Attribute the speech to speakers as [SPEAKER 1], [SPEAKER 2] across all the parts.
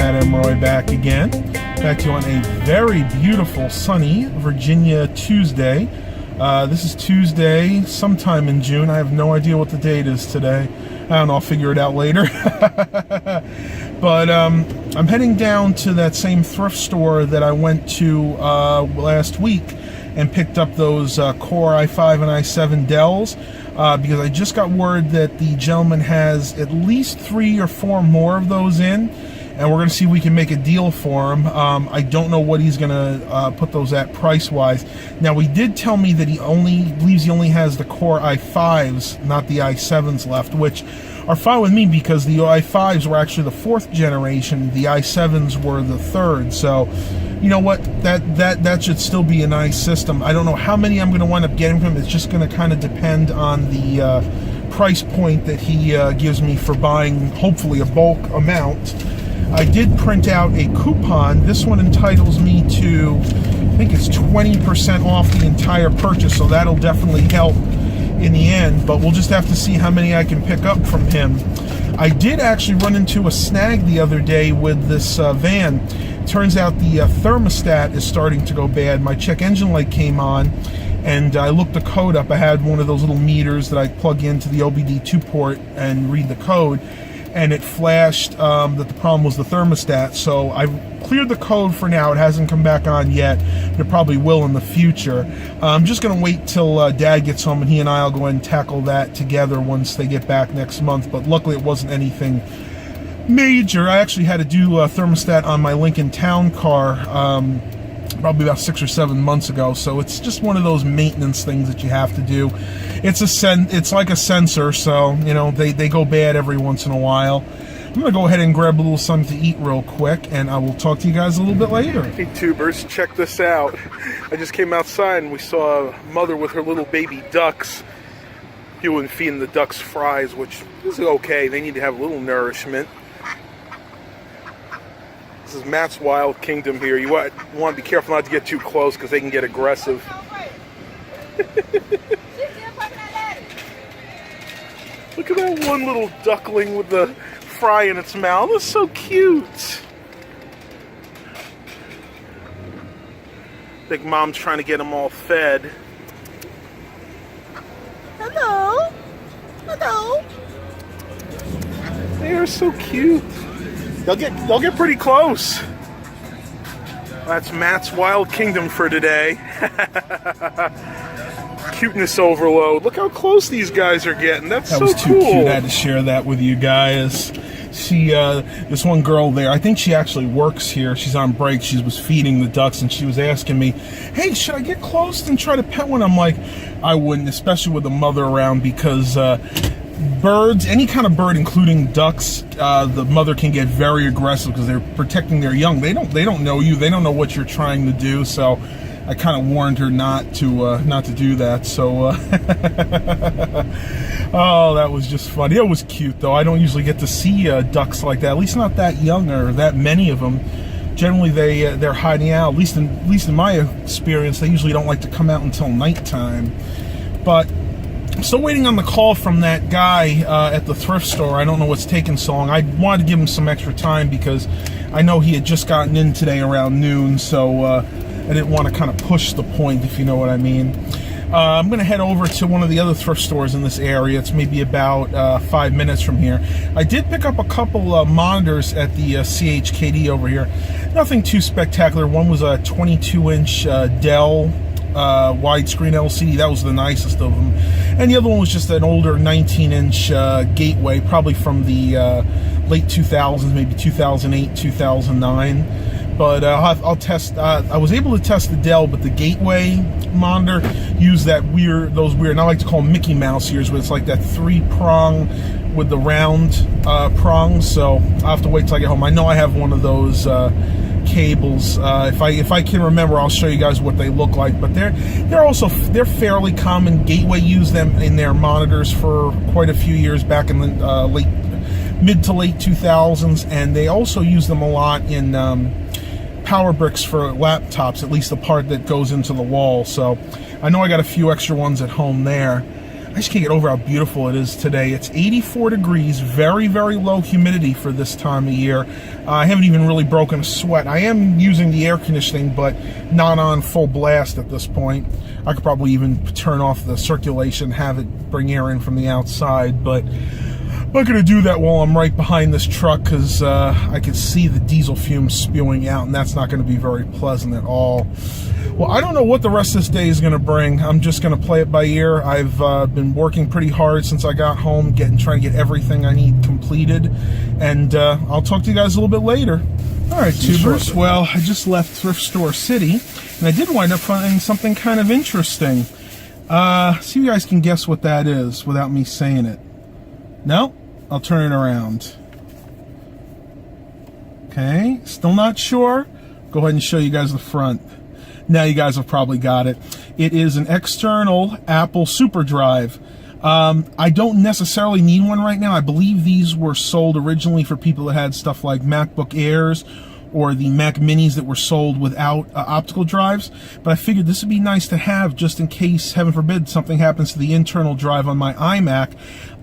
[SPEAKER 1] Matt M. Roy back again. Back to you on a very beautiful, sunny Virginia Tuesday. This is Tuesday, sometime in June. I have no idea what the date is today. I don't know, I'll figure it out later. But I'm heading down to that same thrift store that I went to last week and picked up those Core i5 and i7 Dells. Because I just got word that the gentleman has at least 3 or 4 more of those in, and we're going to see if we can make a deal for him. I don't know what he's going to put those at price-wise. Now, he did tell me that he believes he only has the Core i5s, not the i7s left, which are fine with me because the i5s were actually the 4th generation, the i7s were the 3rd, so you know what, that should still be a nice system. I don't know how many I'm going to wind up getting from him. It's just going to kind of depend on the price point that he gives me for buying, hopefully, a bulk amount. I did print out a coupon. This one entitles me to, I think it's 20% off the entire purchase, so that'll definitely help in the end, but we'll just have to see how many I can pick up from him. I did actually run into a snag the other day with this van. Turns out the thermostat is starting to go bad. My check engine light came on, and I looked the code up. I had one of those little meters that I plug into the OBD2 port and read the code, and it flashed that the problem was the thermostat. So I've cleared the code for now. It hasn't come back on yet, but it probably will in the future. I'm just going to wait till Dad gets home, and he and I will go ahead and tackle that together once they get back next month. But luckily it wasn't anything major. I actually had to do a thermostat on my Lincoln Town car probably about 6 or 7 months ago, so it's just one of those maintenance things that you have to do. It's like a sensor, so you know they go bad every once in a while. I'm gonna go ahead and grab a little something to eat real quick, and I will talk to you guys a little bit later. Hey tubers, check this out. I just came outside and we saw a mother with her little baby ducks. People been feeding the ducks fries, which is okay. They need to have a little nourishment. This is Matt's Wild Kingdom here. You want to be careful not to get too close because they can get aggressive. Look at that one little duckling with the fry in its mouth. It's so cute. I think Mom's trying to get them all fed. Hello. Hello. They are so cute. They'll get pretty close. That's Matt's Wild Kingdom for today. Cuteness overload. Look how close these guys are getting. That's so cool. That was too cute. I had to share that with you guys. See, this one girl there, I think she actually works here. She's on break. She was feeding the ducks, and she was asking me, hey, should I get close and try to pet one? I'm like, I wouldn't, especially with a mother around, because birds, any kind of bird, including ducks, the mother can get very aggressive because they're protecting their young. They don't know you. They don't know what you're trying to do. So I kind of warned her not to do that. So oh, that was just funny. It was cute though. I don't usually get to see ducks like that. At least not that young or that many of them. Generally, they're hiding out. At least in my experience, they usually don't like to come out until nighttime. But still waiting on the call from that guy at the thrift store. I don't know what's taking so long. I wanted to give him some extra time because I know he had just gotten in today around noon, so I didn't want to kind of push the point, if you know what I mean. I'm going to head over to one of the other thrift stores in this area. It's maybe about 5 minutes from here. I did pick up a couple monitors at the CHKD over here. Nothing too spectacular. One was a 22-inch Dell widescreen LCD. That was the nicest of them, and the other one was just an older 19-inch Gateway, probably from the late 2000s, maybe 2008, 2009. But I'll test. I was able to test the Dell, but the Gateway monitor used those weird, and I like to call them Mickey Mouse ears, where it's like that 3-prong with the round prongs. So I'll have to wait till I get home. I know I have one of those cables. If I can remember, I'll show you guys what they look like. But they're fairly common. Gateway used them in their monitors for quite a few years back in the mid to late 2000s, and they also use them a lot in power bricks for laptops, at least the part that goes into the wall. So I know I got a few extra ones at home there. I just can't get over how beautiful it is today. It's 84 degrees, very, very low humidity for this time of year. I haven't even really broken a sweat. I am using the air conditioning, but not on full blast at this point. I could probably even turn off the circulation, have it bring air in from the outside, but I'm not going to do that while I'm right behind this truck because I can see the diesel fumes spewing out, and that's not going to be very pleasant at all. Well, I don't know what the rest of this day is going to bring. I'm just going to play it by ear. I've been working pretty hard since I got home, trying to get everything I need completed, and I'll talk to you guys a little bit later. All right, tubers. Well, I just left Thrift Store City, and I did wind up finding something kind of interesting. See if you guys can guess what that is without me saying it. No? I'll turn it around. Okay, still not sure? Go ahead and show you guys the front. Now you guys have probably got it. It is an external Apple SuperDrive. I don't necessarily need one right now. I believe these were sold originally for people that had stuff like MacBook Airs or the Mac Minis that were sold without optical drives. But I figured this would be nice to have just in case, heaven forbid, something happens to the internal drive on my iMac.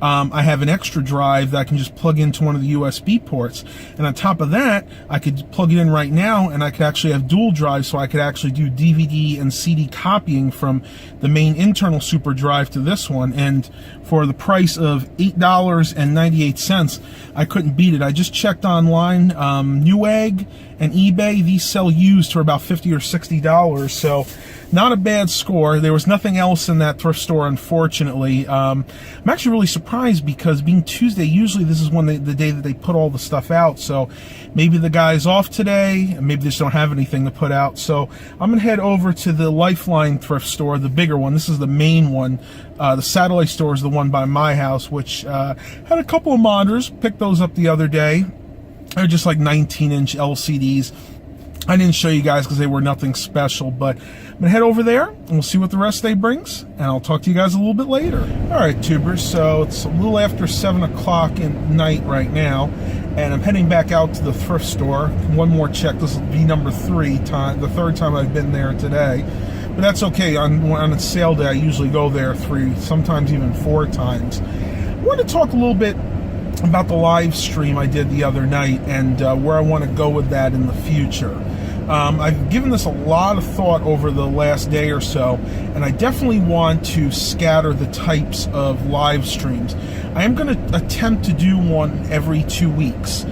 [SPEAKER 1] I have an extra drive that I can just plug into one of the USB ports. And on top of that, I could plug it in right now, and I could actually have dual drives, so I could actually do DVD and CD copying from the main internal super drive to this one. And for the price of $8.98, I couldn't beat it. I just checked online. Newegg and eBay, these sell used for about $50 or $60, so not a bad score. There was nothing else in that thrift store, unfortunately. I'm actually really surprised because being Tuesday, usually this is when the day that they put all the stuff out, so maybe the guy's off today, and maybe they just don't have anything to put out. So I'm going to head over to the Lifeline thrift store, the bigger one. This is the main one. The satellite store is the one by my house, which had a couple of monitors. Picked those up the other day. They're just like 19-inch LCDs. I didn't show you guys because they were nothing special, but I'm going to head over there, and we'll see what the rest of the day brings, and I'll talk to you guys a little bit later. All right, tubers, so it's a little after 7 o'clock at night right now, and I'm heading back out to the thrift store. One more check. This will be number 3 time, the third time I've been there today, but that's okay. On a sale day, I usually go there 3, sometimes even 4 times. I want to talk a little bit about the live stream I did the other night and where I want to go with that in the future. I've given this a lot of thought over the last day or so, and I definitely want to scatter the types of live streams. I am going to attempt to do one every 2 weeks,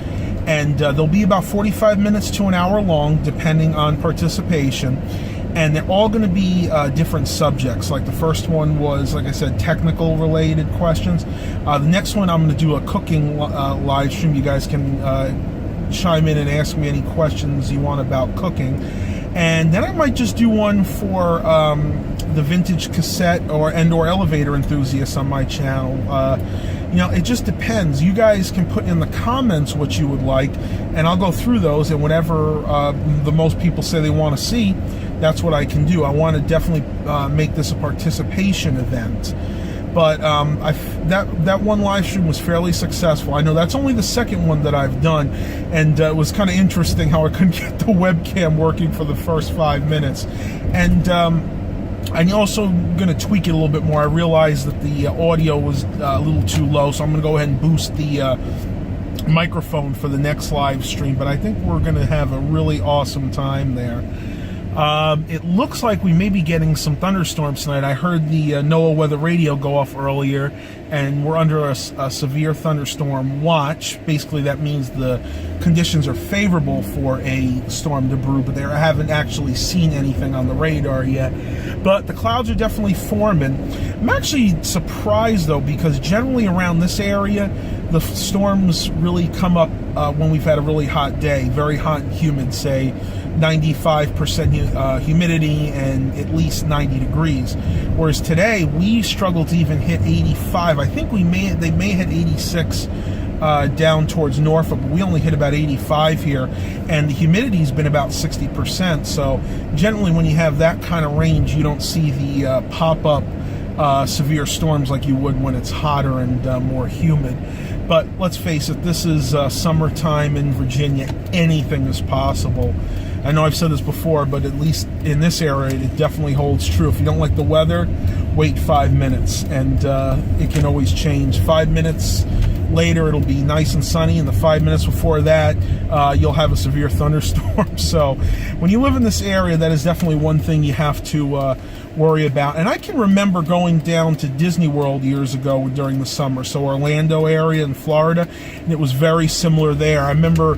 [SPEAKER 1] and they'll be about 45 minutes to an hour long, depending on participation. And they're all going to be different subjects. Like the first one was, like I said, technical related questions. The next one, I'm going to do a cooking live stream. You guys can chime in and ask me any questions you want about cooking. And then I might just do one for the vintage cassette or elevator enthusiasts on my channel. You know, it just depends. You guys can put in the comments what you would like, and I'll go through those, and whatever the most people say they want to see, that's what I can do. I want to definitely make this a participation event. But that one live stream was fairly successful. I know that's only the second one that I've done, and it was kind of interesting how I couldn't get the webcam working for the first 5 minutes. And I'm also going to tweak it a little bit more. I realized that the audio was a little too low, so I'm going to go ahead and boost the microphone for the next live stream. But I think we're going to have a really awesome time there. It looks like we may be getting some thunderstorms tonight. I heard the NOAA weather radio go off earlier, and we're under a severe thunderstorm watch. Basically, that means the conditions are favorable for a storm to brew, but they haven't actually seen anything on the radar yet. But the clouds are definitely forming. I'm actually surprised, though, because generally around this area, the storms really come up when we've had a really hot day, very hot and humid, say 95% humidity and at least 90 degrees. Whereas today, we struggled to even hit 85. I think they may hit 86 down towards Norfolk, but we only hit about 85 here, and the humidity's been about 60%. So generally, when you have that kind of range, you don't see the pop-up severe storms like you would when it's hotter and more humid. But let's face it, this is summertime in Virginia. Anything is possible. I know I've said this before, but at least in this area, it definitely holds true. If you don't like the weather, wait 5 minutes, and it can always change. 5 minutes later, it'll be nice and sunny, and the 5 minutes before that, you'll have a severe thunderstorm. So when you live in this area, that is definitely one thing you have to worry about. And I can remember going down to Disney World years ago during the summer, so Orlando area in Florida, and it was very similar there. I remember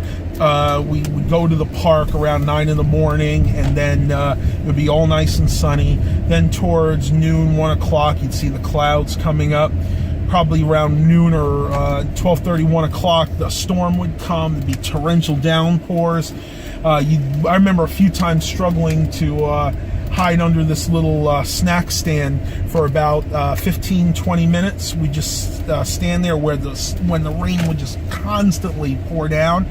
[SPEAKER 1] we would go to the park around 9 in the morning, and then it would be all nice and sunny. Then towards noon, 1 o'clock, you'd see the clouds coming up. Probably around noon or 12:30, 1 o'clock, the storm would come. There'd be torrential downpours. I remember a few times struggling to hide under this little snack stand for about 15-20 minutes. We just stand there when the rain would just constantly pour down,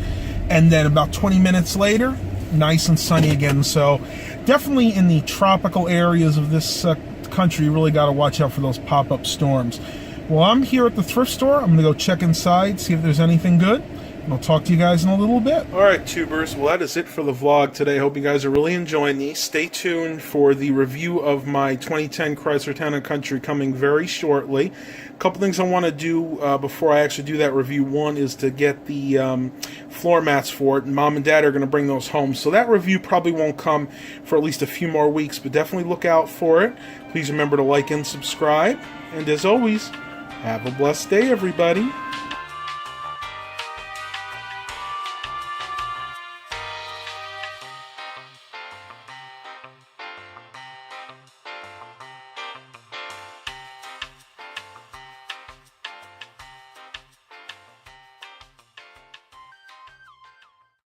[SPEAKER 1] and then about 20 minutes later, nice and sunny again. So definitely in the tropical areas of this country, you really got to watch out for those pop-up storms. Well, I'm here at the thrift store. I'm going to go check inside, see if there's anything good, and I'll talk to you guys in a little bit. All right, tubers. Well, that is it for the vlog today. Hope you guys are really enjoying these. Stay tuned for the review of my 2010 Chrysler Town & Country coming very shortly. A couple things I want to do before I actually do that review. One is to get the floor mats for it, and Mom and Dad are going to bring those home. So that review probably won't come for at least a few more weeks, but definitely look out for it. Please remember to like and subscribe. And as always, have a blessed day, everybody.